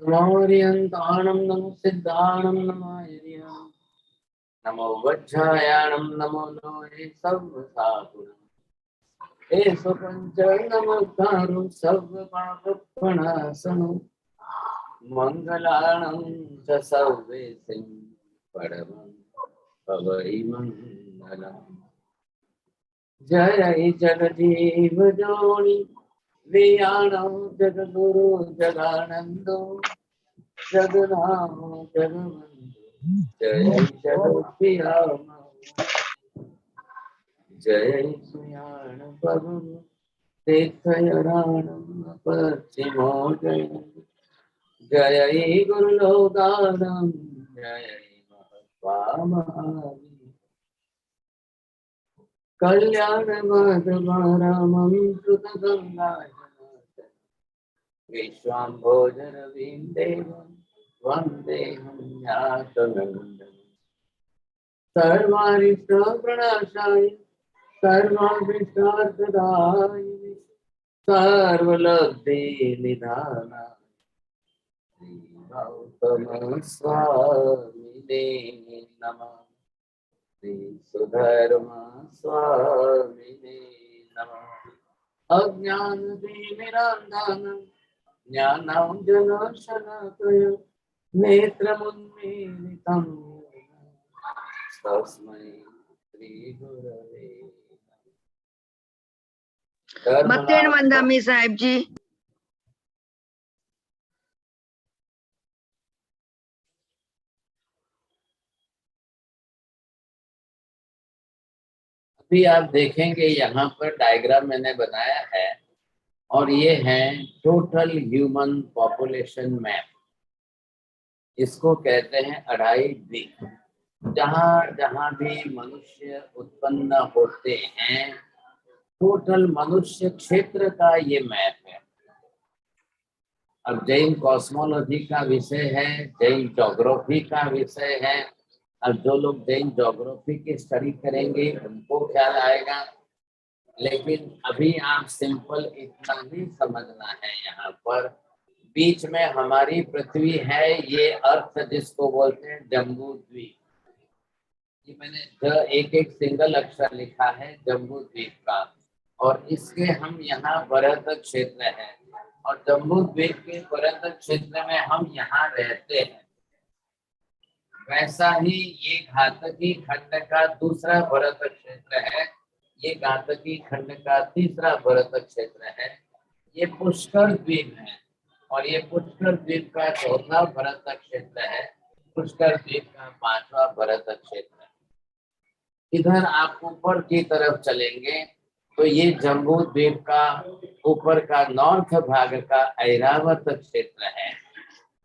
नमोरियन्ताणं नमो सिद्धाणं नमायर्यां नमो वज्रायाणं नमो लोहे सर्वसाकुणं हे स्वपञ्च नमोद्धारो सर्वपापप्रणाशनो मङ्गलाणं च सर्वेशं परमं पवैमङ्गलम् जय जगजीव जोनि वियाणो जगद्गुरु जगानन्दो जगन्नाथ जगवंदो जय जगत्प्रियाम जय सुयाण प्रभु तीर्थयाणं पश्चिमो जय जय गुरुलोकानं जय महात्मा कल्याण माधवारामं श्रुतगंगाधरनाथं विश्वाम्भोजरविं देवं वन्देऽहं ज्ञातनन्दनं सर्वारिष्टप्रणाशाय सर्वाभीष्टार्थदायिने सर्वलब्धिनिधानाय श्रीगौतमस्वामिने नमः। श्री सुधर्मा स्वामिने नमः। अज्ञानतिमिरान्धनं ज्ञानाञ्जनशलाकया नेत्रमुन्मीलितं येन तस्मै श्रीगुरवे नमः। भक्तेन वंदामि साहेब जी। अभी आप देखेंगे यहाँ पर डायग्राम मैंने बनाया है और ये है टोटल ह्यूमन पॉपुलेशन मैप। इसको कहते हैं अढ़ाई द्वीप। जहाँ जहाँ भी मनुष्य उत्पन्न होते हैं टोटल मनुष्य क्षेत्र का ये मैप है। अब जैन कॉस्मोलॉजी का विषय है, जैन ज्योग्राफी का विषय है। अब जो लोग जैन ज्योग्राफी की स्टडी करेंगे उनको ख्याल आएगा, लेकिन अभी आप सिंपल इतना ही समझना है। यहाँ पर बीच में हमारी पृथ्वी है, ये अर्थ जिसको बोलते हैं जम्बू द्वीप। ये मैंने एक एक सिंगल अक्षर लिखा है जम्बू द्वीप का, और इसके हम यहाँ भरत क्षेत्र है, और जम्बू द्वीप के भरत क्षेत्र में हम यहाँ रहते हैं। वैसा ही ये घातकी खंड का दूसरा भरत क्षेत्र है, ये घातकी खंड का तीसरा भरत क्षेत्र है, ये पुष्कर द्वीप है, और ये पुष्कर द्वीप का चौथा भरत क्षेत्र है, पुष्कर द्वीप का पांचवा भरत क्षेत्र है। इधर आप ऊपर की तरफ चलेंगे तो ये जम्बू द्वीप का ऊपर का नॉर्थ भाग का ऐरावत क्षेत्र है।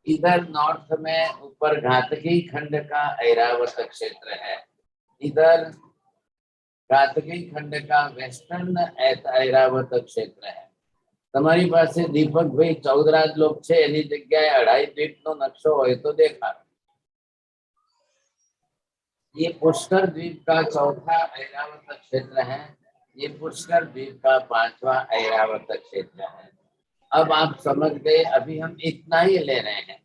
इधर नॉर्थ में ऊपर घातकी खंड का ऐरावत क्षेत्र है। इधर घातकी खंड का वेस्टर्न ऐरावत क्षेत्र है। તમારી પાસે દીપક ભાઈ ચૌદરાજ લોક છે, એની જગ્યાએ અઢાઈ દ્વીપ નો નકશો હોય તો દેખાડો। ये पुष्कर द्वीप का चौथा ऐरावत क्षेत्र है, ये पुष्कर द्वीप का पांचवा ऐरावत क्षेत्र है। अब आप समझ गए, अभी हम इतना ही ले रहे हैं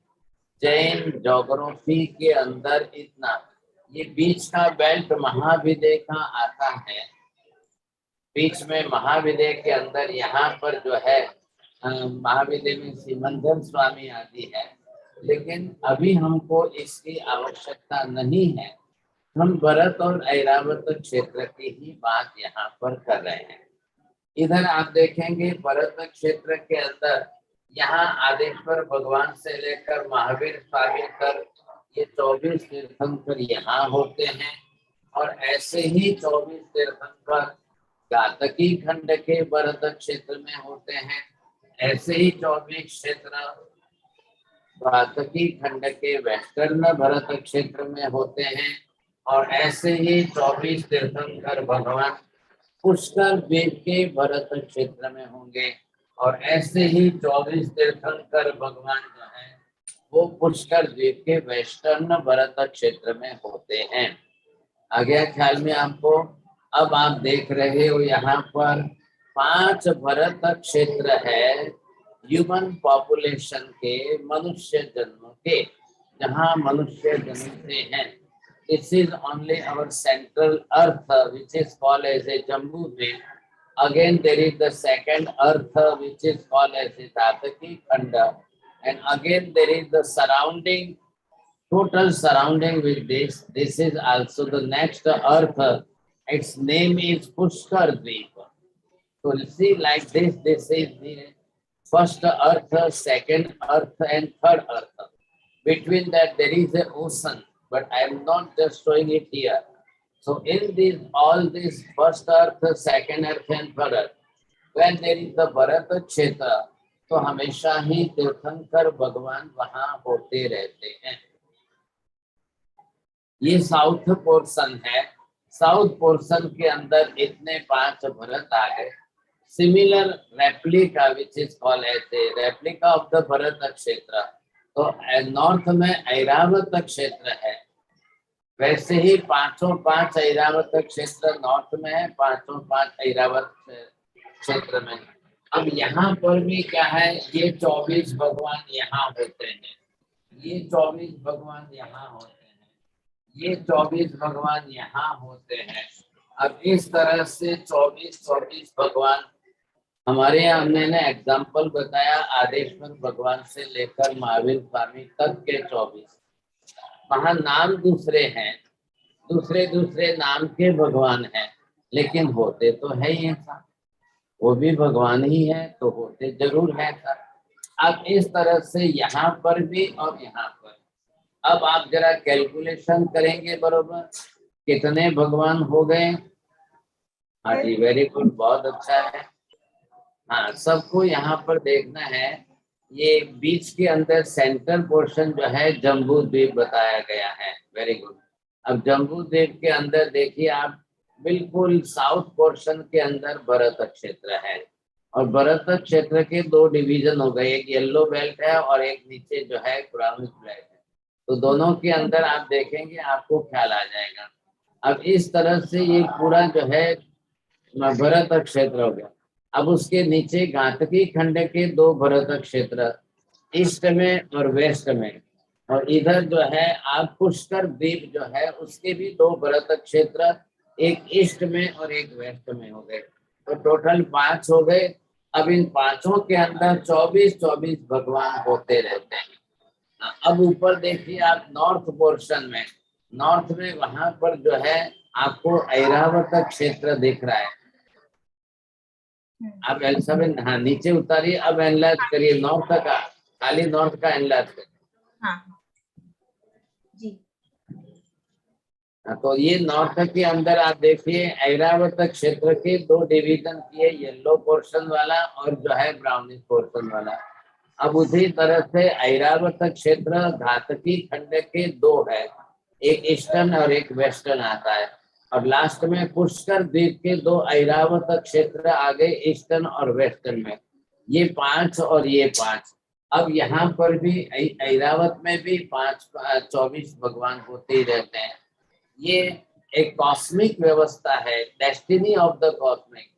जैन ज्योग्राफी के अंदर इतना। ये बीच का बेल्ट महाविद्य का आता है, बीच में महाविद्य के अंदर यहाँ पर जो है महाविद्य में सिमंदर स्वामी आदि है, लेकिन अभी हमको इसकी आवश्यकता नहीं है। हम भरत और ऐरावत क्षेत्र की ही बात यहाँ पर कर रहे हैं। इधर आप देखेंगे भरत क्षेत्र के अंदर यहाँ आदेश्वर भगवान से लेकर महावीर स्वामी तक ये 24 तीर्थंकर यहाँ होते हैं, और ऐसे ही 24 तीर्थंकर घातकी खंड के भरत क्षेत्र में होते हैं। ऐसे ही 24 क्षेत्र घातकी खंड के वेस्टर्न भरत क्षेत्र में होते हैं, और ऐसे ही 24 तीर्थंकर भगवान पुष्कर द्वीप के भरत क्षेत्र में होंगे, और ऐसे ही 24 तीर्थंकर भगवान जो है वो पुष्कर द्वीप के वेस्टर्न भरत क्षेत्र में होते हैं। आ गया ख्याल में आपको? अब आप देख रहे हो यहाँ पर 5 भरत क्षेत्र है, ह्यूमन पॉपुलेशन के, मनुष्य जन्म के, जहाँ मनुष्य जन्मते हैं, this is only our central earth which is called as a Jambu Dvipa. Again there is the second earth which is called as the Tataki Khanda, and again there is the surrounding, total surrounding with this. This is also the next earth. Its name is Pushkar Dweep. So you see like this, this is the first earth, second earth and third earth. Between that there is an ocean, but I am not just showing it here. So in this, all this first earth, second earth and third earth, when there is the Bharat क्षेत्र, तो हमेशा ही तीर्थंकर भगवान वहाँ होते रहते हैं. ये साउथ पोर्शन है. साउथ पोर्शन के अंदर इतने 5 भरत आ गए. Similar replica which is called as a replica of the Bharat क्षेत्र. तो नॉर्थ में ऐरावत क्षेत्र है, वैसे ही 5 ऐरावत क्षेत्र नॉर्थ में है, 5 ऐरावत क्षेत्र में. अब यहाँ पर भी क्या है, ये 24 भगवान यहाँ होते हैं, ये 24 भगवान यहाँ होते हैं, ये 24 भगवान यहाँ होते हैं. अब इस तरह से 24 भगवान हमारे यहाँ, मैंने एग्जाम्पल बताया आदेश्वर भगवान से लेकर महावीर स्वामी तक के 24. वहाँ नाम दूसरे हैं, दूसरे नाम के भगवान हैं, लेकिन होते तो है ही ऐसा, वो भी भगवान ही है, तो होते जरूर है ऐसा. अब इस तरह से यहाँ पर भी और यहाँ पर. अब आप जरा कैलकुलेशन करेंगे बरोबर, कितने भगवान हो गए. हाँ जी, वेरी गुड, बहुत अच्छा है. हाँ, सबको यहाँ पर देखना है. ये बीच के अंदर सेंट्रल पोर्शन जो है जम्बू द्वीप बताया गया है. Very good. अब जम्बू द्वीप के अंदर देखिए आप, बिल्कुल साउथ पोर्शन के अंदर भरत क्षेत्र है, और भरत क्षेत्र के 2 डिवीजन हो गए, एक येलो बेल्ट है और एक नीचे जो है ब्राउन बेल्ट है. तो दोनों के अंदर आप देखेंगे, आपको ख्याल आ जाएगा. अब इस तरह से ये पूरा जो है भरत क्षेत्र हो गया. अब उसके नीचे घातकी खंड के 2 भरत क्षेत्र, ईस्ट में और वेस्ट में, और इधर जो है आप पुष्कर द्वीप जो है उसके भी 2 भरत क्षेत्र, एक ईस्ट में और एक वेस्ट में हो गए. तो टोटल 5 हो गए. अब इन 5 के अंदर 24 भगवान होते रहते हैं. अब ऊपर देखिए आप, नॉर्थ पोर्शन में, नॉर्थ में वहां पर जो है आपको ऐरावत क्षेत्र दिख रहा है. आप एल7, हाँ नीचे उतारिए. अब एनलार्ज करिए नॉर्थ का, खाली नॉर्थ का एनलार्ज करिए. हाँ जी. तो ये नॉर्थ के अंदर आप देखिए ऐरावत क्षेत्र के 2 डिवीजन किए, येलो पोर्शन वाला और जो है ब्राउनिश पोर्शन वाला. अब उसी तरह से ऐरावत क्षेत्र घातकी खंड के 2 है, एक ईस्टर्न और एक वेस्टर्न आता है. और लास्ट में पुष्कर द्वीप के 2 ऐरावत क्षेत्र आ गए, ईस्टर्न और वेस्टर्न में. ये 5 और ये 5. अब यहाँ पर भी ऐरावत में भी 24 भगवान होते ही रहते हैं. ये एक कॉस्मिक व्यवस्था है, डेस्टिनी ऑफ द कॉस्मिक.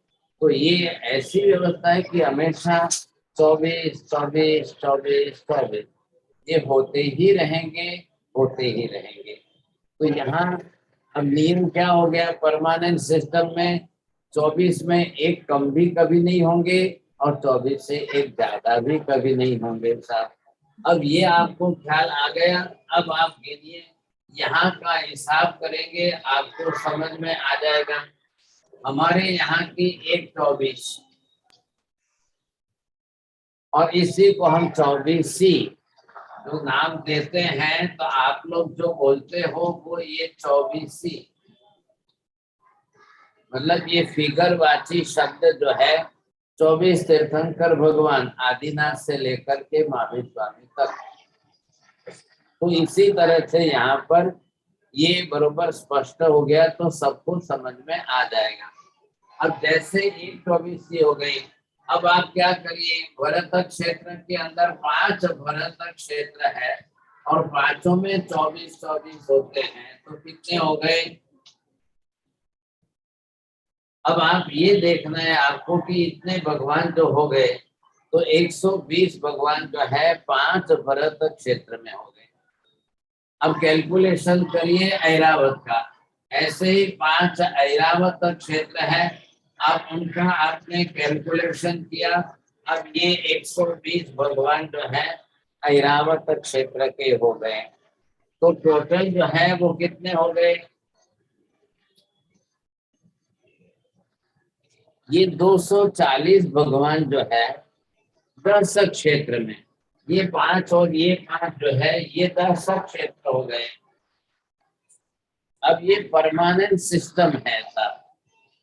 तो ये ऐसी व्यवस्था है कि हमेशा 24 ये होते ही रहेंगे, होते ही रहेंगे. तो यहाँ अब नियम क्या हो गया, परमानेंट सिस्टम में 24 में एक कम भी कभी नहीं होंगे और 24 से एक ज्यादा भी कभी नहीं होंगे साहब. अब ये आपको ख्याल आ गया. अब आप गिनिए, यहाँ का हिसाब करेंगे आपको समझ में आ जाएगा. हमारे यहाँ की एक 24, और इसी को हम 24सी जो नाम देते हैं. तो आप लोग जो बोलते हो वो ये 24सी, मतलब ये फिगरवाची शब्द जो है 24 तीर्थंकर भगवान आदिनाथ से लेकर के महावीर स्वामी तक. तो इसी तरह से यहाँ पर ये बरोबर स्पष्ट हो गया, तो सबको समझ में आ जाएगा. अब जैसे एक 24 हो गई, अब आप क्या करिए, भरत क्षेत्र के अंदर 5 भरत क्षेत्र है और 5 में 24 होते हैं, तो कितने हो गए. अब आप ये देखना है आपको कि इतने भगवान जो हो गए, तो 120 भगवान जो है 5 भरत क्षेत्र में हो गए। अब कैलकुलेशन करिए ऐरावत का, ऐसे ही 5 ऐरावत क्षेत्र है। अब उनका आपने कैलकुलेशन किया, अब ये 120 भगवान जो है ऐरावत क्षेत्र के हो गए। तो टोटल जो है वो कितने हो गए? ये 240 भगवान जो है 10 क्षेत्र में, ये 5 और ये 5 जो है ये 10 क्षेत्र हो गए। अब ये परमानेंट सिस्टम है सर,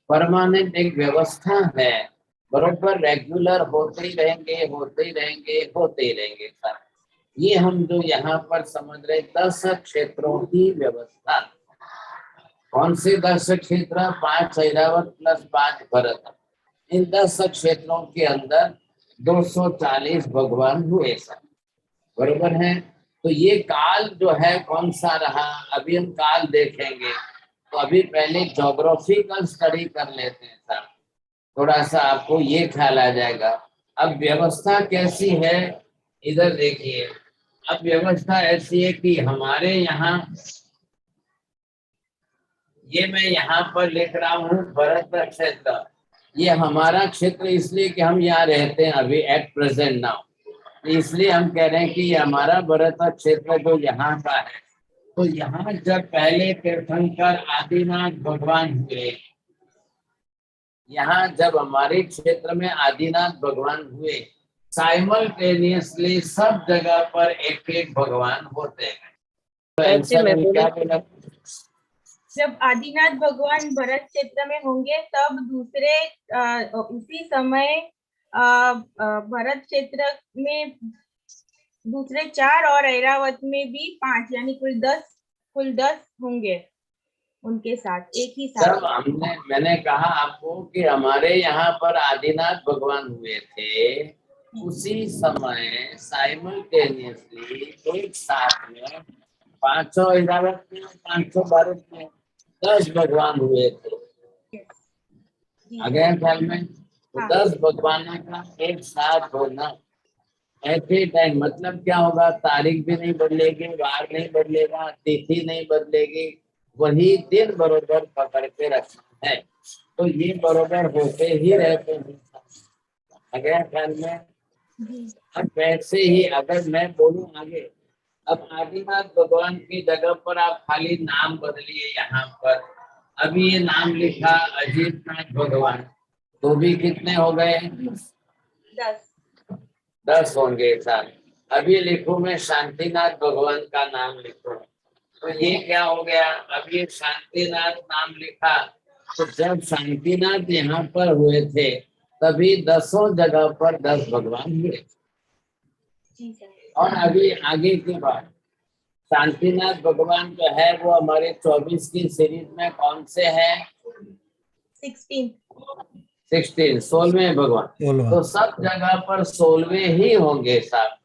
परमानेंट एक व्यवस्था है, बरोबर रेगुलर होते ही रहेंगे होते ही रहेंगे होते ही रहेंगे सर। ये हम जो यहाँ पर समझ रहे 10 क्षेत्रों की व्यवस्था, कौन से 10 क्षेत्र? 5 ऐरावत प्लस 5 भरत, इन 10 क्षेत्रों के अंदर 240 भगवान हुए सर, बरोबर है। तो ये काल जो है कौन सा रहा, अभी हम काल देखेंगे। तो अभी पहले ज्योग्राफिकल स्टडी कर लेते हैं सर, थोड़ा सा आपको ये ख्याल आ जाएगा। अब व्यवस्था कैसी है इधर देखिए। अब व्यवस्था ऐसी है कि हमारे यहाँ, ये मैं यहाँ पर लिख रहा हूँ भरत क्षेत्र, ये हमारा क्षेत्र इसलिए कि हम यहाँ रहते हैं अभी एट प्रेजेंट नाउ, इसलिए हम कह रहे हैं कि ये हमारा भरत क्षेत्र जो यहाँ का है। तो यहाँ जब पहले तीर्थंकर आदिनाथ भगवान हुए, यहाँ जब हमारे क्षेत्र में आदिनाथ भगवान हुए, साइमल्टेनियसली सब जगह पर एक एक भगवान होते हैं। तो आंसर क्या बोला? जब आदिनाथ भगवान भरत क्षेत्र में होंगे तब दूसरे उसी समय भरत क्षेत्र में दूसरे 4 और ऐरावत में भी 5, यानी कुल 10 होंगे उनके साथ एक ही साथ। जब मैंने कहा आपको कि हमारे यहाँ पर आदिनाथ भगवान हुए थे, उसी समय साइमल्टेनियसली एक साथ में 500 ऐरावत में 500 भारत में 10 भगवान हुए थे। अगर ख्याल में तो 10 भगवानों का एक साथ होना एट ए टाइम, मतलब क्या होगा? तारीख भी नहीं बदलेगी, वार नहीं बदलेगा, तिथि नहीं बदलेगी, वही दिन बरोबर पकड़ के रखना है। तो ये बरोबर होते ही रहते हैं अगर ख्याल में। अब वैसे ही अगर मैं बोलूं आगे, अब आदिनाथ भगवान की जगह पर आप खाली नाम बदलिए। यहाँ पर अभी ये नाम लिखा अजीतनाथ भगवान, तो भी कितने हो गए? 10 होंगे सर। अभी लिखूं मैं शांतिनाथ भगवान का नाम लिखूं, तो ये क्या हो गया? अब ये शांतिनाथ नाम लिखा, तो जब शांतिनाथ यहाँ पर हुए थे तभी 10 जगह पर 10 भगवान हुए। और अभी आगे की बात, शांतिनाथ भगवान जो है वो हमारे 24 की सीरीज में कौन से हैं? 16वें भगवान। तो सब जगह पर 16वें ही होंगे साहब,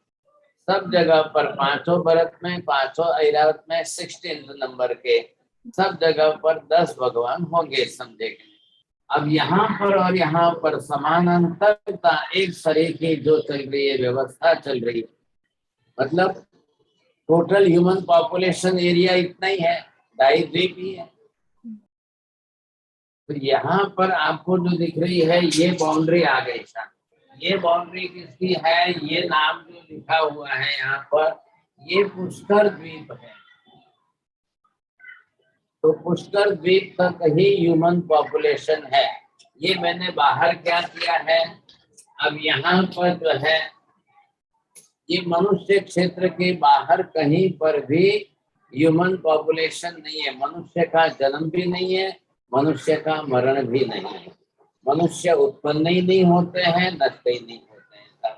सब जगह पर 5 भरत में 5 ऐरावत में 16 नंबर के सब जगह पर 10 भगवान होंगे समझे। अब यहाँ पर और यहाँ पर समानांतरता एक तरह की जो चल रही है, व्यवस्था चल रही है, मतलब टोटल ह्यूमन पॉपुलेशन एरिया इतना ही है, 2.5 द्वीप ही है। तो यहाँ पर आपको जो दिख रही है ये बाउंड्री आ गई सर। ये बाउंड्री किसकी है? ये नाम जो लिखा हुआ है यहाँ पर, ये पुष्कर द्वीप है। तो पुष्कर द्वीप तक ही ह्यूमन पॉपुलेशन है। ये मैंने बाहर क्या किया है, अब यहाँ पर जो है ये मनुष्य क्षेत्र के बाहर कहीं पर भी ह्यूमन पॉपुलेशन नहीं है। मनुष्य का जन्म भी नहीं है, मनुष्य का मरण भी नहीं है, मनुष्य उत्पन्न ही नहीं होते हैं, नष्ट ही नहीं होते हैं।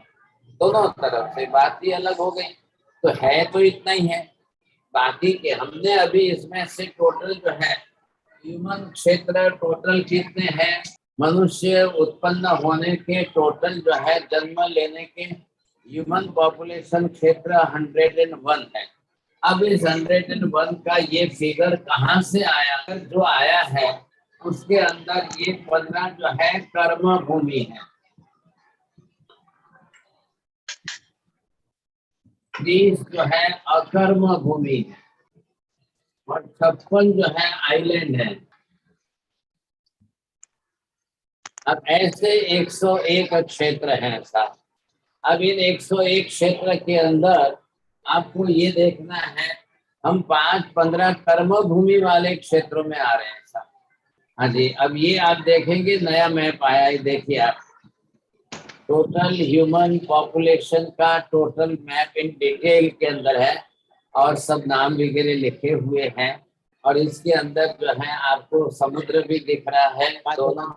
दोनों तरफ से बात ही अलग हो गई। तो है तो इतना ही है, बाकी के हमने अभी इसमें से टोटल जो है ह्यूमन क्षेत्र टोटल कितने हैं? मनुष्य उत्पन्न होने के टोटल जो है जन्म लेने के ह्यूमन पॉपुलेशन क्षेत्र 101 है। अब इस 101 का ये फिगर कहाँ से आया? जो आया है उसके अंदर ये 15 जो है कर्म भूमि है। 30 जो है अकर्म भूमि है और 56 जो है आइलैंड है। अब ऐसे 101 क्षेत्र हैं साहब। अब इन 101 क्षेत्र के अंदर आपको ये देखना है, हम 5-15 कर्म भूमि वाले क्षेत्रों में आ रहे हैं साहब। हाँ जी, अब ये आप देखेंगे नया मैप आया है, देखिए आप, टोटल ह्यूमन पॉपुलेशन का टोटल मैप इन डिटेल के अंदर है और सब नाम वगैरह लिखे हुए हैं और इसके अंदर जो है आपको समुद्र भी दिख रहा है दोनों।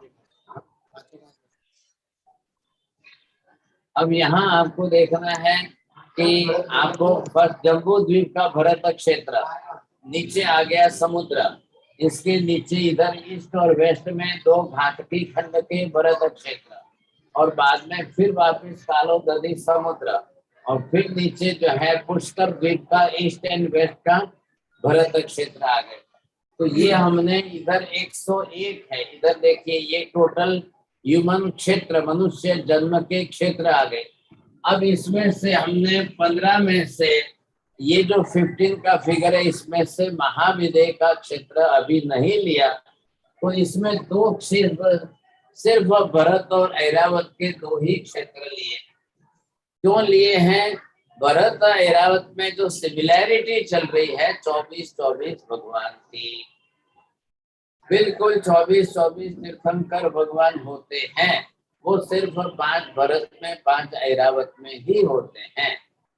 अब यहाँ आपको देखना है कि आपको फर्स्ट जम्बू द्वीप का भरत क्षेत्र, नीचे आ गया समुद्र, इसके नीचे इधर ईस्ट और वेस्ट में 2 घाटकी खंड के भरत क्षेत्र और बाद में फिर वापस कालो नदी समुद्र और फिर नीचे जो है पुष्कर द्वीप का ईस्ट एंड वेस्ट का भरत क्षेत्र आ गए। तो ये हमने इधर 101 है, इधर देखिए ये टोटल ह्यूमन क्षेत्र, मनुष्य जन्म के क्षेत्र आ गए। अब इसमें से हमने 15 में से ये जो 15 का फिगर है, इसमें से महाविदेह का क्षेत्र अभी नहीं लिया, तो इसमें 2 सिर्फ भरत और ऐरावत के 2 ही क्षेत्र लिए। क्यों लिए हैं? भरत और ऐरावत में जो सिमिलैरिटी चल रही है 24-24 भगवान की, बिल्कुल 24-24 तीर्थंकर भगवान होते हैं, वो सिर्फ 5 भरत में 5 ऐरावत में ही होते हैं,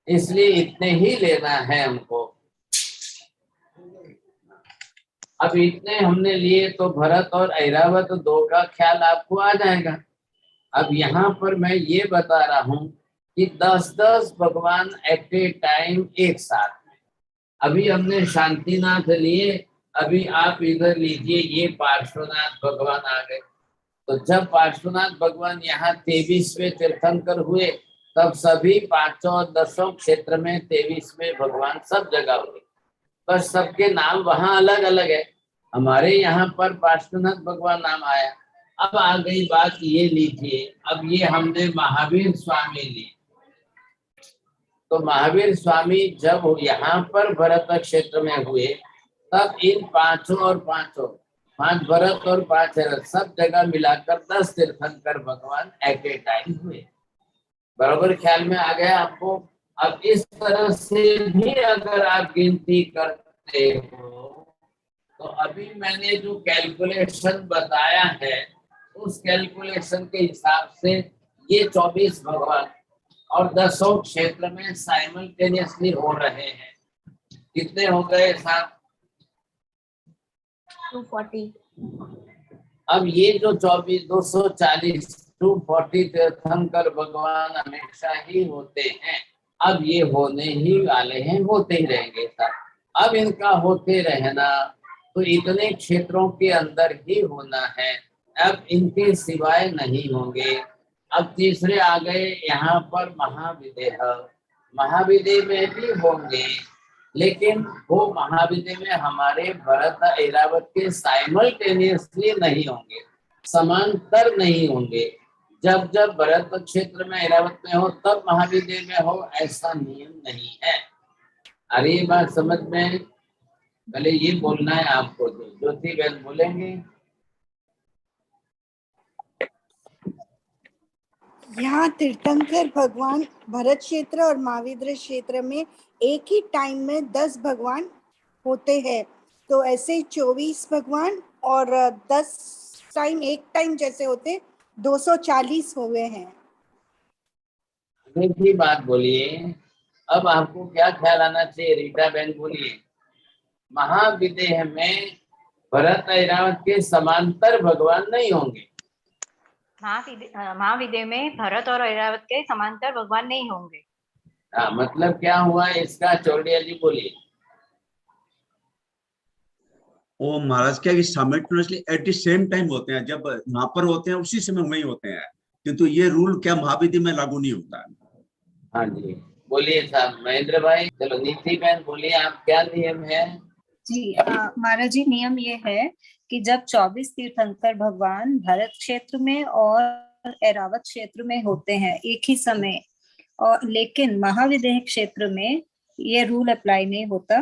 इसलिए इतने ही लेना है हमको। अब इतने हमने लिए तो भरत और ऐरावत 2 का ख्याल आपको आ जाएगा। अब यहाँ पर मैं ये बता रहा हूँ कि 10-10 भगवान एट ए टाइम एक साथ में। अभी हमने शांतिनाथ लिए, अभी आप इधर लीजिए, ये पार्श्वनाथ भगवान आ गए। तो जब पार्श्वनाथ भगवान यहाँ 23वें तीर्थंकर हुए, तब सभी 5 और 10 क्षेत्र में 23वें भगवान सब जगह हुए, बस सबके नाम वहाँ अलग अलग है। हमारे यहाँ पर पार्श्वनाथ भगवान नाम आया। अब आ गई बात, ये लीजिए, अब ये हमने महावीर स्वामी लिए। तो महावीर स्वामी जब यहाँ पर भरत क्षेत्र में हुए, तब इन 5 और 5 भरत और 5 ऐरावत सब जगह मिलाकर 10 तीर्थंकर भगवान एट ए टाइम हुए। बराबर ख्याल में आ गया आपको? अब इस तरह से भी अगर आप गिनती करते हो, तो अभी मैंने जो कैलकुलेशन बताया है, उस कैलकुलेशन के हिसाब से ये 24 भगवान और 10 क्षेत्र में साइमल्टेनियसली हो रहे हैं। कितने हो गए साहब? 240। अब ये जो 240 240 तीर्थंकर भगवान हमेशा ही होते हैं। अब ये होने ही वाले हैं, होते ही रहेंगे साहब। अब इनका होते रहना तो इतने क्षेत्रों के अंदर ही होना है, अब इनके सिवाय नहीं होंगे। अब तीसरे आ गए यहाँ पर महाविदेह। महाविदेह में भी होंगे, लेकिन वो महाविदेह में हमारे भरत ऐरावत के साइमल्टेनियसली नहीं होंगे, समांतर नहीं होंगे। जब जब भरत क्षेत्र में ऐरावत में हो तब महाविदेह में हो, ऐसा नियम नहीं है। अरे ये बात समझ में? पहले ये बोलना है आपको, तो ज्योति बहन बोलेंगे। यहाँ तीर्थंकर भगवान भरत क्षेत्र और महावीर क्षेत्र में एक ही टाइम में 10 भगवान होते हैं, तो ऐसे 24 भगवान और 10 टाइम एक टाइम जैसे होते 240 हो गए हैं। एक ही बात बोलिए, अब आपको क्या ख्याल आना चाहिए? रीटा बहन बोलिए। महाविदेह में भरत ऐरावत के समांतर भगवान नहीं होंगे। महाविदेह में भरत और ऐरावत के समांतर भगवान नहीं होंगे। हाँ, मतलब क्या हुआ इसका? चौड़िया जी बोलिए। वो महाराज क्या simultaneously at the same time होते हैं, जब वहां पर होते हैं उसी समय वही होते हैं, किंतु ये रूल क्या महाविदेह में लागू नहीं होता है। हाँ जी बोलिए साहब। महेंद्र भाई। चलो नीति बहन बोलिए, आप क्या नियम है? जी महाराज जी, नियम ये है कि जब 24 तीर्थंकर भगवान भरत क्षेत्र में और ऐरावत क्षेत्र में होते हैं एक ही समय, और लेकिन महाविदेह क्षेत्र में ये रूल अप्लाई नहीं होता।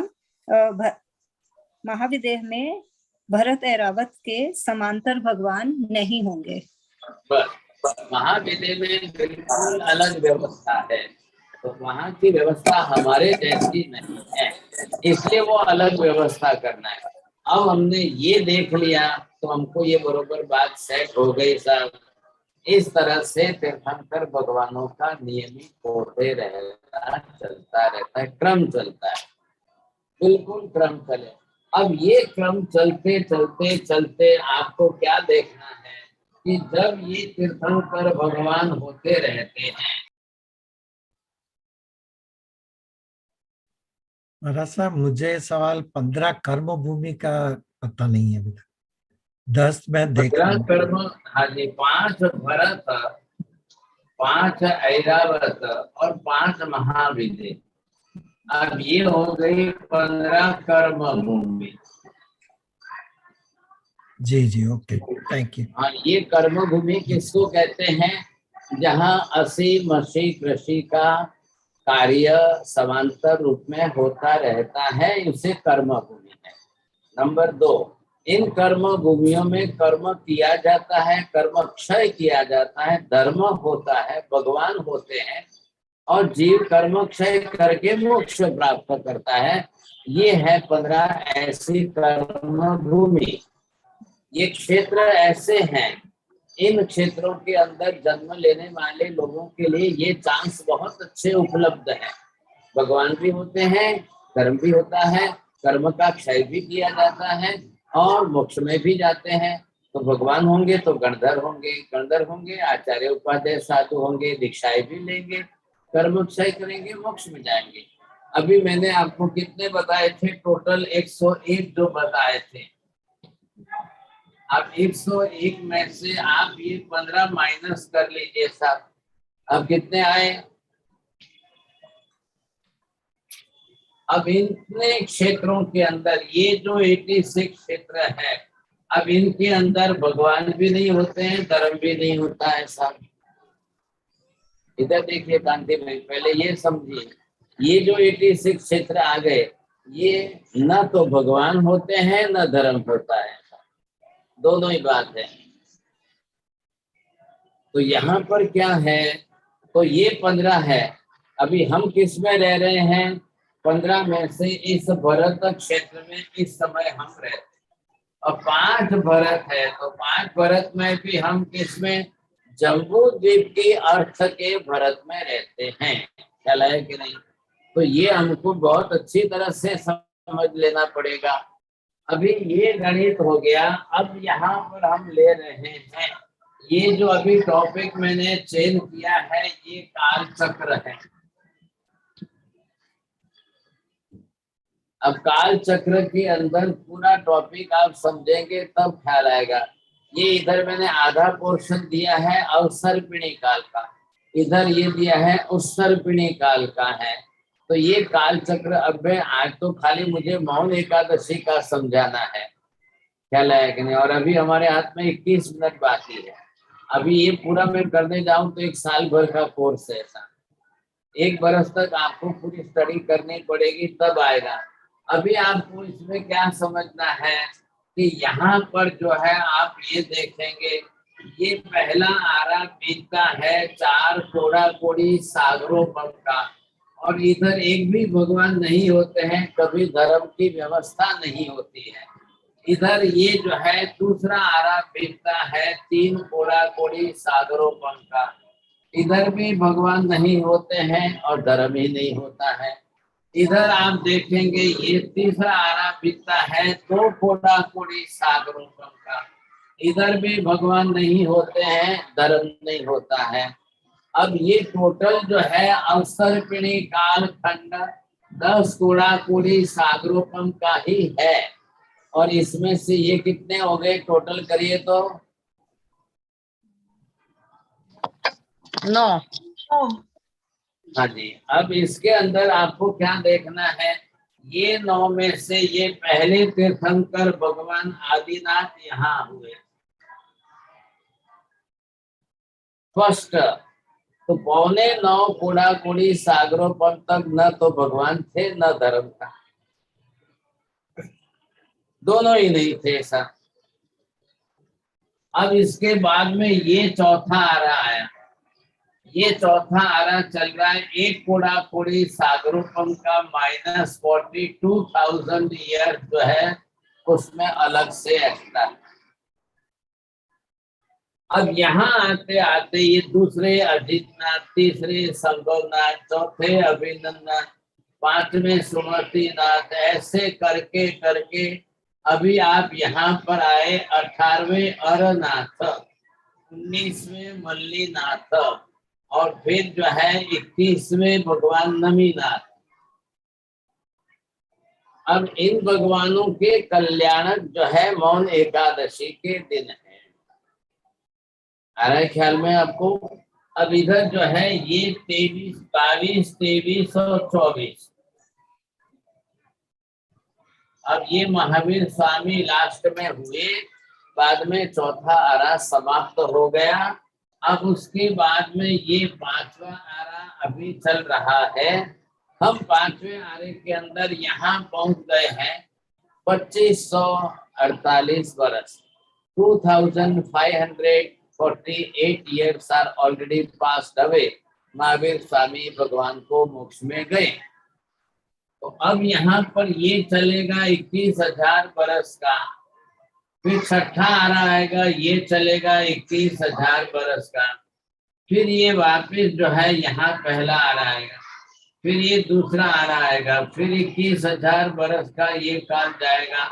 महाविदेह में भरत ऐरावत के समांतर भगवान नहीं होंगे। महाविदेह में बिल्कुल अलग व्यवस्था है, तो वहाँ की व्यवस्था हमारे जैसी नहीं है, इसलिए वो अलग व्यवस्था करना है। अब हमने ये देख लिया तो हमको ये बरोबर बात सेट हो गई साहब। इस तरह से तीर्थंकर भगवानों का नियमित होते रहता, चलता रहता है, क्रम चलता है, बिल्कुल क्रम चले। अब ये क्रम चलते चलते चलते आपको क्या देखना है कि जब ये तीर्थंकर भगवान होते रहते हैं। महाराज साहब मुझे सवाल 15 कर्म भूमि का पता नहीं है अभी तक। 10 में देख 15 कर्म, हाँ जी, 5 भरत, 5 ऐरावत और 5 महाविदेह। अब ये हो गई 15 कर्म भूमि। जी जी, ओके, थैंक यू। हाँ, ये कर्म भूमि किसको कहते हैं? जहाँ असी मसी कृषि का कार्य समांतर रूप में होता रहता है, उसे कर्म भूमि है। नंबर 2, इन कर्म भूमियों में कर्म किया जाता है, कर्म क्षय किया जाता है, धर्म होता है, भगवान होते हैं और जीव कर्म क्षय करके मोक्ष प्राप्त करता है। ये है 15 ऐसी कर्म भूमि। ये क्षेत्र ऐसे हैं, इन क्षेत्रों के अंदर जन्म लेने वाले लोगों के लिए ये चांस बहुत अच्छे उपलब्ध है। भगवान भी होते हैं, कर्म भी होता है, कर्म का क्षय भी किया जाता है और मोक्ष में भी जाते हैं। तो भगवान होंगे तो गणधर होंगे, गणधर होंगे आचार्य उपाध्याय साधु होंगे, दीक्षाएं भी लेंगे, कर्म क्षय करेंगे, मोक्ष में जाएंगे। अभी मैंने आपको कितने बताए थे? टोटल 101 जो बताए थे। अब 101 में से आप ये 15 माइनस कर लीजिए साहब, अब कितने आए? अब इतने क्षेत्रों के अंदर ये जो 86 क्षेत्र है, अब इनके अंदर भगवान भी नहीं होते हैं, धर्म भी नहीं होता है साहब। इधर देखिए कांति भाई, पहले ये समझिए, ये जो 86 क्षेत्र आ गए, ये न तो भगवान होते हैं न धर्म होता है, दोनों ही बात है। तो यहाँ पर क्या है? तो ये 15 है। अभी हम किस में रह रहे हैं? 15 में से इस भरत क्षेत्र में इस समय हम रहते हैं और 5 भरत है, तो 5 भरत में भी हम किस में? जम्बू द्वीप के अर्थ के भरत में रहते हैं। ख्याल है कि नहीं? तो ये हमको बहुत अच्छी तरह से समझ लेना पड़ेगा। अभी ये गणित हो गया। अब यहाँ पर हम ले रहे हैं, ये जो अभी टॉपिक मैंने चेंज किया है, ये काल चक्र है। अब काल चक्र के अंदर पूरा टॉपिक आप समझेंगे तब ख्याल आएगा। ये इधर मैंने आधा पोर्शन दिया है अवसर्पिणी काल का, इधर ये दिया है उत्सर्पिणी काल का है। तो ये काल चक्र अब मैं आज तो खाली मुझे मौन एकादशी का समझाना है, ख्याल है कि नहीं? और अभी हमारे हाथ में 21 मिनट बाकी है। अभी ये पूरा मैं करने जाऊं तो 1 साल भर का कोर्स है ऐसा, 1 बरस तक आपको पूरी स्टडी करनी पड़ेगी तब आएगा। अभी आपको इसमें क्या समझना है कि यहाँ पर जो है आप ये देखेंगे, ये पहला आरा बीतता है 4 कोड़ा कोड़ी सागरों पर का, और इधर एक भी भगवान नहीं होते हैं, कभी धर्म की व्यवस्था नहीं होती है। इधर ये जो है दूसरा आरा बीतता है 3 कोड़ा कोड़ी सागरों पर का, इधर भी भगवान नहीं होते हैं और धर्म ही नहीं होता है। इधर आप देखेंगे ये तीसरा आरा बीतता है 2 कोड़ा कोड़ी सागरों पर का, इधर भी भगवान नहीं होते हैं, धर्म नहीं होता है। अब ये टोटल जो है अवसर्पिणी काल खंड 10 कोड़ा कोड़ी सागरोपम का ही है, और इसमें से ये कितने हो गए टोटल करिए तो? 9। हाँ जी। अब इसके अंदर आपको क्या देखना है, ये 9 में से ये पहले तीर्थंकर भगवान आदिनाथ यहाँ हुए फर्स्ट, तो 8:45 कोड़ा कोड़ी सागरोपम तक न तो भगवान थे न धर्म था, दोनों ही नहीं थे ऐसा। अब इसके बाद में ये चौथा आरा आया, ये चौथा आरा चल रहा है 1 कोड़ा कोड़ी सागरोपम का -42,000 ईयर जो है उसमें अलग से एक्स्ट्रा। अब यहाँ आते आते ये दूसरे अजितनाथ, तीसरे संभवनाथ, चौथे अभिनंदन, 5वें सुमतिनाथ, ऐसे करके करके अभी आप यहाँ पर आए 18वें अरनाथ, 19वें मल्लीनाथ और फिर जो है 21वें भगवान नमीनाथ। अब इन भगवानों के कल्याणक जो है मौन एकादशी के दिन है। आ रहा है ख्याल में आपको? अब इधर जो है ये 23, 22, 23 और 24, अब ये महावीर स्वामी लास्ट में हुए, बाद में चौथा आरा समाप्त हो गया। अब उसके बाद में ये 5वां आरा अभी चल रहा है। हम 5वें आरे के अंदर यहाँ पहुंच गए हैं 2548 वर्ष, 2548 years are already passed away। Mahavir Swami भगवान को मोक्ष में गए। तो अब यहाँ पर ये चलेगा 21,000 बरस का, फिर छठा आरा आएगा, ये चलेगा 21,000 बरस का, फिर ये वापस जो है यहाँ पहला आरा आएगा, फिर ये दूसरा आरा आएगा, फिर 21,000 बरस का ये काल जाएगा।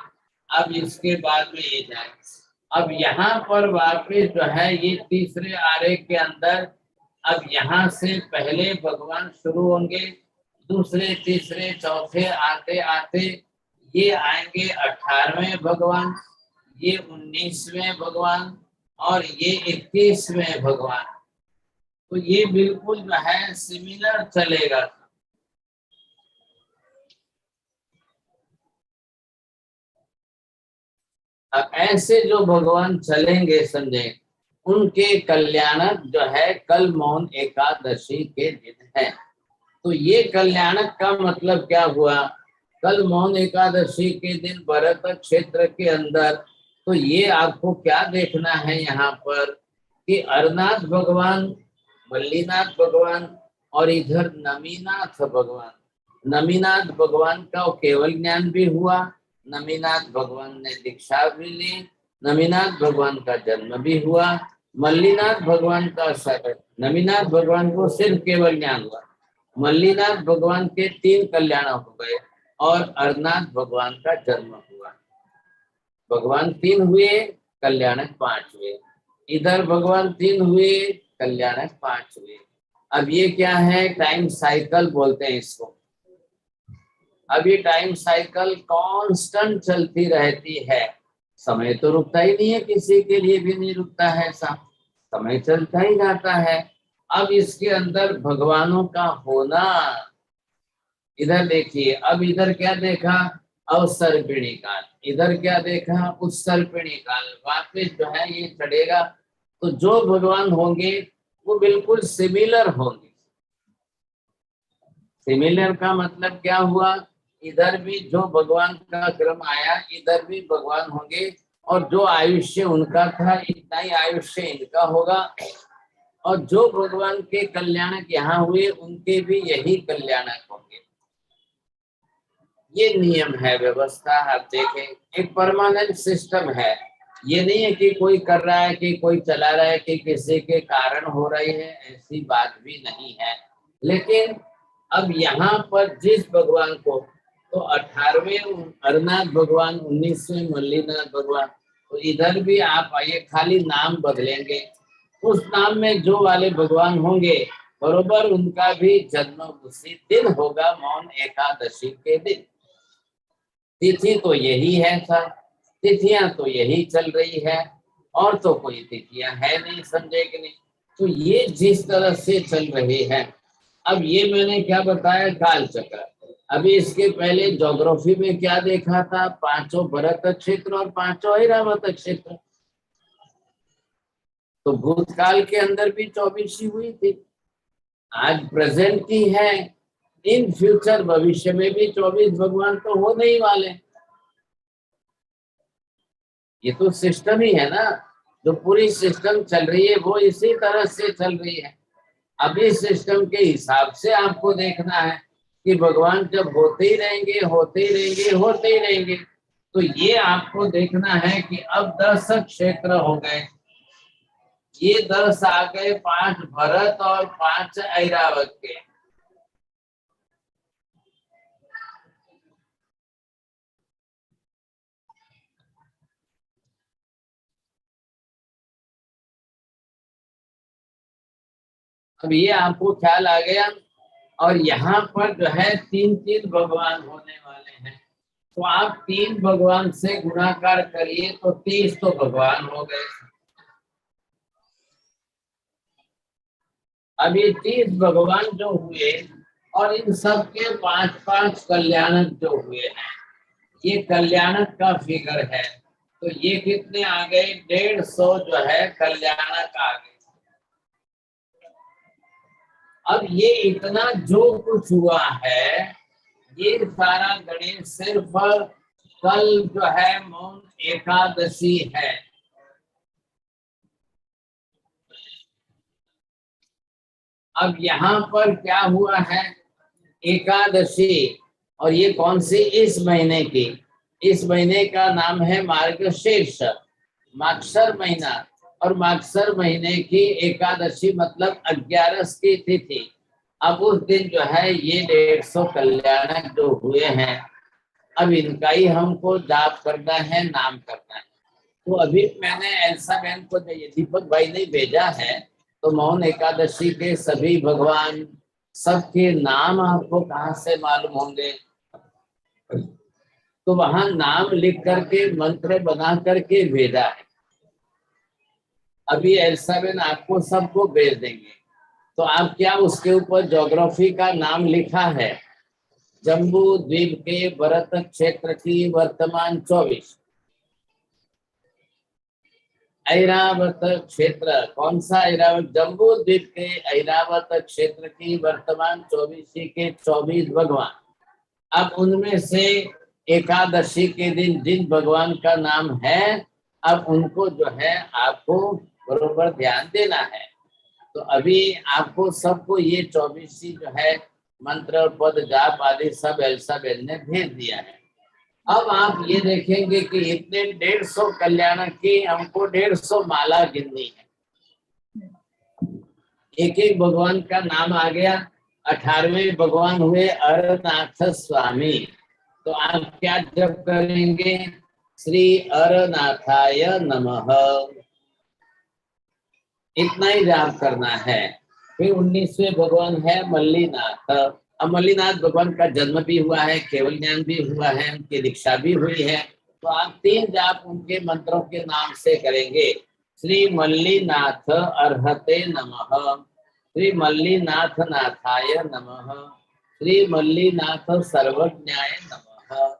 अब इसके बाद में ये जाएगा। अब यहाँ पर वापस जो है ये तीसरे आरे के अंदर, अब यहाँ से पहले भगवान शुरू होंगे, दूसरे तीसरे चौथे आते आते ये आएंगे 18वें भगवान, ये 19वें भगवान और ये 21वें भगवान। तो ये बिल्कुल जो है सिमिलर चलेगा। अब ऐसे जो भगवान चलेंगे समझे, उनके कल्याणक जो है कल मौन एकादशी के दिन है। तो ये कल्याणक का मतलब क्या हुआ? कल मौन एकादशी के दिन भरत क्षेत्र के अंदर, तो ये आपको क्या देखना है यहाँ पर कि अरनाथ भगवान, मल्लीनाथ भगवान और इधर नमीनाथ भगवान। नमीनाथ भगवान का केवल ज्ञान भी हुआ, नमीनाथ भगवान ने दीक्षा भी ली, नमीनाथ भगवान का जन्म भी हुआ, मल्लीनाथ भगवान का नमीनाथ भगवान को सिर्फ केवल ज्ञान हुआ, मल्लीनाथ भगवान के 3 कल्याण हो गए और अरनाथ भगवान का जन्म हुआ। भगवान 3 हुए, कल्याणक 5 हुए। इधर भगवान 3 हुए, कल्याणक 5 हुए। अब ये क्या है? टाइम साइकिल बोलते हैं इसको। अब ये टाइम साइकिल कांस्टेंट चलती रहती है, समय तो रुकता ही नहीं है, किसी के लिए भी नहीं रुकता है, समय चलता ही जाता है। अब इसके अंदर भगवानों का होना, इधर देखिए, अब इधर क्या देखा? अवसर्पिणी काल, इधर क्या देखा? उत्सर्पिणी काल। वापिस जो है ये चढ़ेगा, तो जो भगवान होंगे वो बिल्कुल सिमिलर होंगे। सिमिलर का मतलब क्या हुआ? इधर भी जो भगवान का क्रम आया, इधर भी भगवान होंगे और जो आयुष्य उनका था इतना ही आयुष्य इनका होगा, और जो भगवान के कल्याणक यहाँ हुए उनके भी यही कल्याणक होंगे। ये नियम है, व्यवस्था। आप देखें, एक परमानेंट सिस्टम है। ये नहीं है कि कोई कर रहा है, कि कोई चला रहा है, कि किसी के कारण हो रही है, ऐसी बात भी नहीं है। लेकिन अब यहाँ पर जिस भगवान को, तो 18वें अरनाथ भगवान, 19वें मल्लीनाथ भगवान, तो इधर भी आप आइए, खाली नाम बदलेंगे, उस नाम में जो वाले भगवान होंगे बरोबर उनका भी जन्म उसी दिन होगा, मौन एकादशी के दिन। तिथि तो यही है सर, तिथियां तो यही चल रही है, और तो कोई तिथियां है नहीं, समझे कि नहीं? तो ये जिस तरह से चल रही है, अब ये मैंने क्या बताया? काल चक्र। अभी इसके पहले ज्योग्राफी में क्या देखा था? 5 भरत क्षेत्र और 5 ऐरावत क्षेत्र। तो भूतकाल के अंदर भी 24 ही हुई थी, आज प्रेजेंट की है, इन फ्यूचर भविष्य में भी 24 भगवान तो हो नहीं वाले। ये तो सिस्टम ही है ना, जो पूरी सिस्टम चल रही है वो इसी तरह से चल रही है। अब इस सिस्टम के हिसाब से आपको देखना है कि भगवान जब होते ही रहेंगे होते ही रहेंगे होते ही रहेंगे, तो ये आपको देखना है कि अब 10 क्षेत्र हो गए, ये 10 आ गए, 5 भरत और 5 ऐरावत के। अब ये आपको ख्याल आ गया। और यहाँ पर जो है 3 भगवान होने वाले हैं, तो आप 3 भगवान से गुणाकार करिए तो 30 तो भगवान हो गए। अभी 30 भगवान जो हुए और इन सब के 5-5 कल्याणक जो हुए हैं, ये कल्याणक का फिगर है, तो ये कितने आ गए? 150 जो है कल्याणक आ गए। अब ये इतना जो कुछ हुआ है, ये सारा गणेश सिर्फ कल जो है मौन एकादशी है। अब यहाँ पर क्या हुआ है? एकादशी, और ये कौन सी? इस महीने की। इस महीने का नाम है मार्गशीर्ष, मागसर महीना। और मागसर महीने की एकादशी मतलब 11 की तिथि। अब उस दिन जो है ये 150 कल्याणक जो हुए हैं, अब इनका ही हमको जाप करना है, नाम करना है। तो अभी मैंने ऐसा बहन को दीपक भाई ने भेजा है, तो मौन एकादशी के सभी भगवान सबके नाम आपको कहाँ से मालूम होंगे? तो वहां नाम लिख करके मंत्र बना करके भेजा है। अभी ऐसा बहन आपको सबको भेज देंगे, तो आप क्या उसके ऊपर ज्योग्राफी का नाम लिखा है? जम्बू द्वीप के भरत क्षेत्र की वर्तमान 24, ऐरावत क्षेत्र, कौन सा ऐरावत? जम्बू द्वीप के ऐरावत क्षेत्र की वर्तमान 24 के 24 भगवान। अब उनमें से एकादशी के दिन जिन भगवान का नाम है, अब उनको जो है आपको बरोबर ध्यान देना है। तो अभी आपको सबको ये 24 जो है मंत्र पद जाप आदि सब एल्सा बेन ने भेज दिया है। अब आप ये देखेंगे कि इतने 150 कल्याणक की हमको 150 माला गिननी है। एक एक भगवान का नाम आ गया। 18वें भगवान हुए अरनाथ स्वामी, तो आप क्या जप करेंगे? श्री अरनाथाय नमः, इतना ही जाप करना है। फिर 19वें भगवान है मल्लीनाथ। अब मल्लीनाथ भगवान का जन्म भी हुआ है, केवल ज्ञान भी हुआ है, उनकी दीक्षा भी हुई है, तो आप 3 जाप उनके मंत्रों के नाम से करेंगे। श्री मल्लीनाथ अर्हते नमः, श्री मल्लीनाथ नाथाय नमः, श्री मल्लीनाथ सर्वज्ञाय नमः।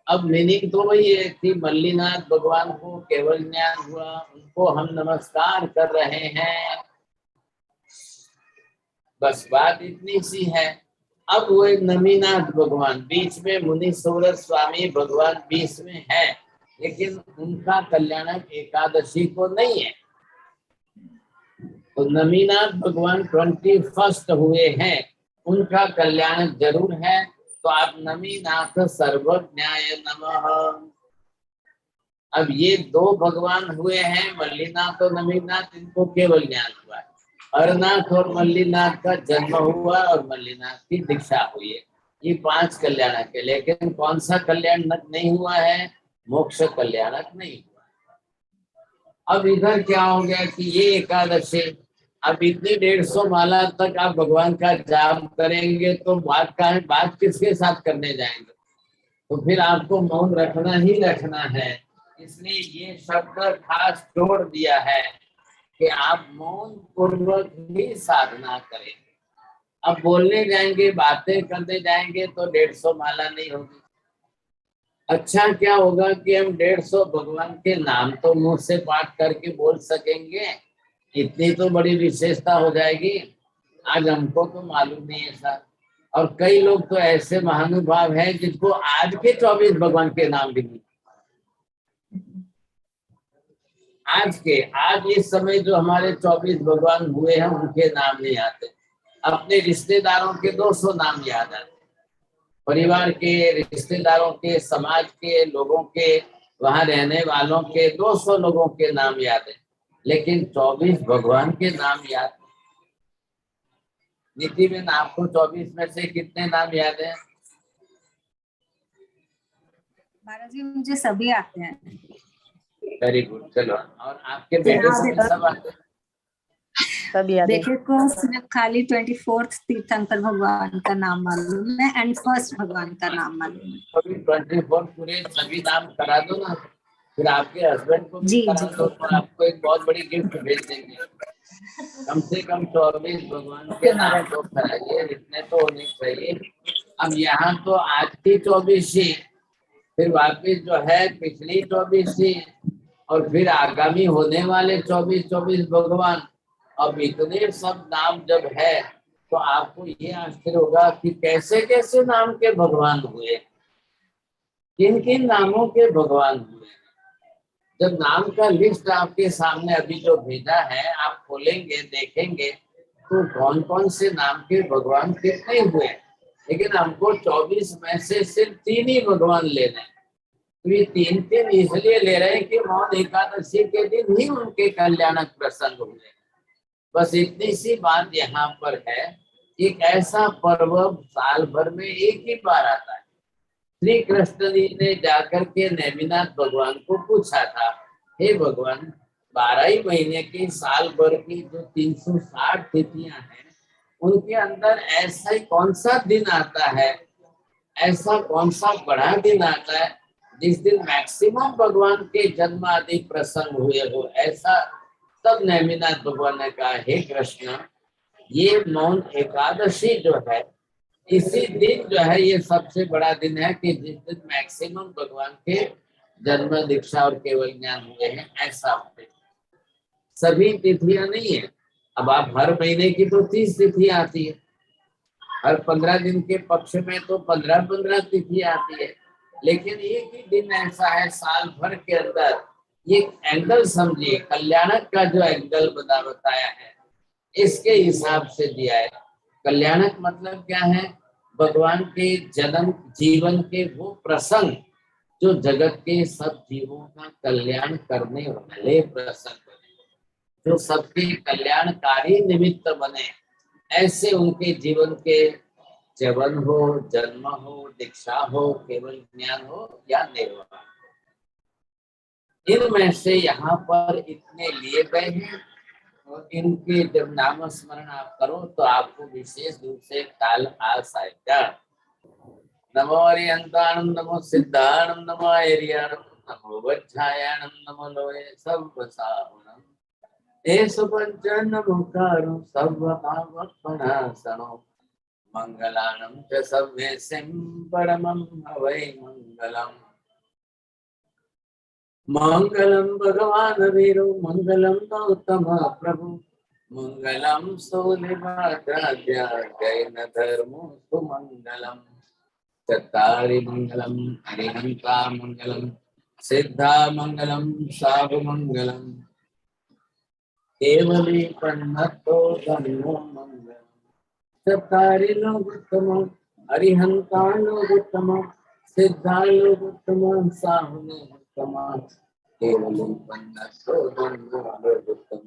अब मीनिंग तो वही है कि मल्लीनाथ भगवान को केवल ज्ञान हुआ, उनको हम नमस्कार कर रहे हैं, बस बात इतनी सी है। अब वो नमीनाथ भगवान, बीच में मुनीश्वर स्वामी भगवान बीच में है, लेकिन उनका कल्याणक एकादशी को नहीं है। तो नमीनाथ भगवान 21 हुए हैं, उनका कल्याणक जरूर है। तो आप नमीनाथ सर्वज्ञाय नमः। अब ये 2 भगवान हुए हैं, मल्लीनाथ और नमीनाथ, इनको केवल ज्ञान हुआ है। अरनाथ और मल्लीनाथ का जन्म हुआ और मल्लीनाथ की दीक्षा हुई है। ये 5 कल्याणक है, लेकिन कौन सा कल्याणक नहीं हुआ है? मोक्ष कल्याणक नहीं हुआ। अब इधर क्या हो गया कि ये एकादशी, अब इतनी 150 माला तक आप भगवान का जाप करेंगे, तो बात का है, बात किसके साथ करने जाएंगे? तो फिर आपको मौन रखना ही रखना है। इसलिए ये शब्द खास जोड़ दिया है कि आप मौन पूर्वक ही साधना करें। अब बोलने जाएंगे, बातें करते जाएंगे तो 150 माला नहीं होगी। अच्छा क्या होगा कि हम 150 भगवान के नाम तो मुंह से पाठ करके बोल सकेंगे, इतनी तो बड़ी विशेषता हो जाएगी। आज हमको तो मालूम नहीं है सर। और कई लोग तो ऐसे महानुभाव हैं जिनको आज के 24 भगवान के नाम भी नहीं, आज इस समय जो हमारे 24 भगवान हुए हैं उनके नाम नहीं आते। अपने रिश्तेदारों के 200 नाम याद आते, परिवार के, रिश्तेदारों के, समाज के लोगों के, वहां रहने वालों के 200 लोगों के नाम याद है, लेकिन 24 भगवान के नाम याद। नीति में आपको 24 में से कितने नाम याद है? महाराज जी मुझे सभी आते हैं। वेरी गुड, चलो। और आपके बेटे को भी सब आते हैं? बेटे को सिर्फ खाली 24th तीर्थंकर भगवान का नाम मालूम है एंड फर्स्ट भगवान का नाम मालूम है। 24 पूरे सभी नाम करा दो ना, फिर आपके हस्बैंड को भी जी, करा जी। दो तो आपको एक बहुत बड़ी गिफ्ट भेज देंगे। कम से कम 24 भगवान के नाम तो कराइए, इतने तो होने चाहिए। अब यहाँ तो आज की 24 ही, फिर वापिस जो है पिछली 24 ही, और फिर आगामी होने वाले 24 भगवान। अब इतने सब नाम जब है तो आपको ये आश्चर्य होगा कि कैसे कैसे नाम के भगवान हुए, किन किन नामों के भगवान हुए। जब नाम का लिस्ट आपके सामने अभी जो भेजा है आप खोलेंगे देखेंगे तो कौन कौन से नाम के भगवान कितने हुए, लेकिन हमको 24 में से सिर्फ 3 ही भगवान लेने हैं। तो ये 3 इसलिए ले रहे हैं कि मौन एकादशी के दिन ही उनके कल्याणक प्रसंग हुए। बस इतनी सी बात यहाँ पर है। एक ऐसा पर्व साल भर में एक ही बार आता है। श्री कृष्ण जी ने जाकर के नेमिनाथ भगवान को पूछा था, हे भगवान 12 ही महीने की साल भर की जो 360 तिथियां हैं उनके अंदर ऐसा कौन सा दिन आता है, ऐसा कौन सा बड़ा दिन आता है जिस दिन मैक्सिमम भगवान के जन्म आदि प्रसंग हुए हो। ऐसा तब नेमिनाथ भगवान ने कहा, हे कृष्ण ये मौन एकादशी जो है इसी दिन जो है ये सबसे बड़ा दिन है कि जिस दिन मैक्सिमम भगवान के जन्म दीक्षा और केवल ज्ञान हुए हैं। ऐसा होते सभी तिथियां नहीं है। अब आप हर महीने की तो 30 तिथियां आती है, हर 15 दिन के पक्ष में तो 15 तिथियां आती है, लेकिन एक ही दिन ऐसा है साल भर के अंदर। ये एंगल समझिए, कल्याणक का जो एंगल बताया है इसके हिसाब से दिया है। कल्याणक मतलब क्या है? भगवान के जन्म जीवन के वो प्रसंग जो जगत के सब जीवों का कल्याण करने वाले प्रसंग बने, जो सबके कल्याणकारी निमित्त बने, ऐसे उनके जीवन के जवन हो, जन्म हो, दीक्षा हो, केवल ज्ञान हो या निर्वाण, इनमें से यहाँ पर इतने लिए गए हैं। और इनके जब नाम स्मरण आप करो तो आपको विशेष रूप से काल आस आएगा। नमो अरिहंताणं, नमो सिद्धाणं, नमो ऐरियाणं, नमो वज्रायाणं, नमो लोये सर्वसाहुणं, एषु पंचन्नमुखारो सर्वपापप्रणाशनो, मंगलानं च सर्वेशं परमं हवै मंगलम्। मंगलम भगवान वीरो मंगलम गौतम प्रभु, मंगलम सोलिभाद्राद्या जैन धर्मो सुमंगलम। चत्तारि मंगलम हरिहंता मंगलम, सिद्धा मंगलम साधु मंगलम, केवली पन्नतो धन्यो मंगलम। चत्तारि लोकोत्तम हरिहंता लोकोत्तम, सिद्धा लोकोत्तम साधु लोकोत्तम, केवलं पन्नतो धन्यो लोकोत्तम।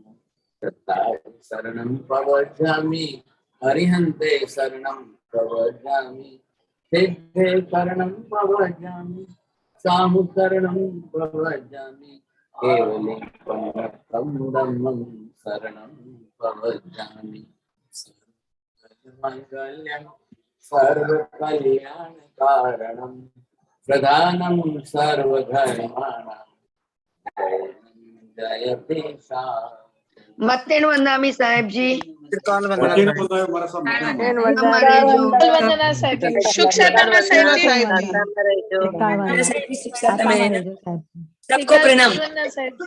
चत्तारि शरणं प्रव्रजामि हरिहन्ते शरणं प्रव्रजामि, सिद्धे शरणं प्रव्रजामि साहुशरणं प्रव्रजामि, केवलं पन्नतं धम्मं शरणं प्रव्रजामि। सर्वमङ्गलं सर्वकल्याणकारणं प्रधानं सर्वधर्माणां जयते सा। मत्तेन वंदामि साहेब जी। वंदना साहेब जी, शुभ सतम साहेब जी, सबको प्रणाम। वंदना साहेब जी।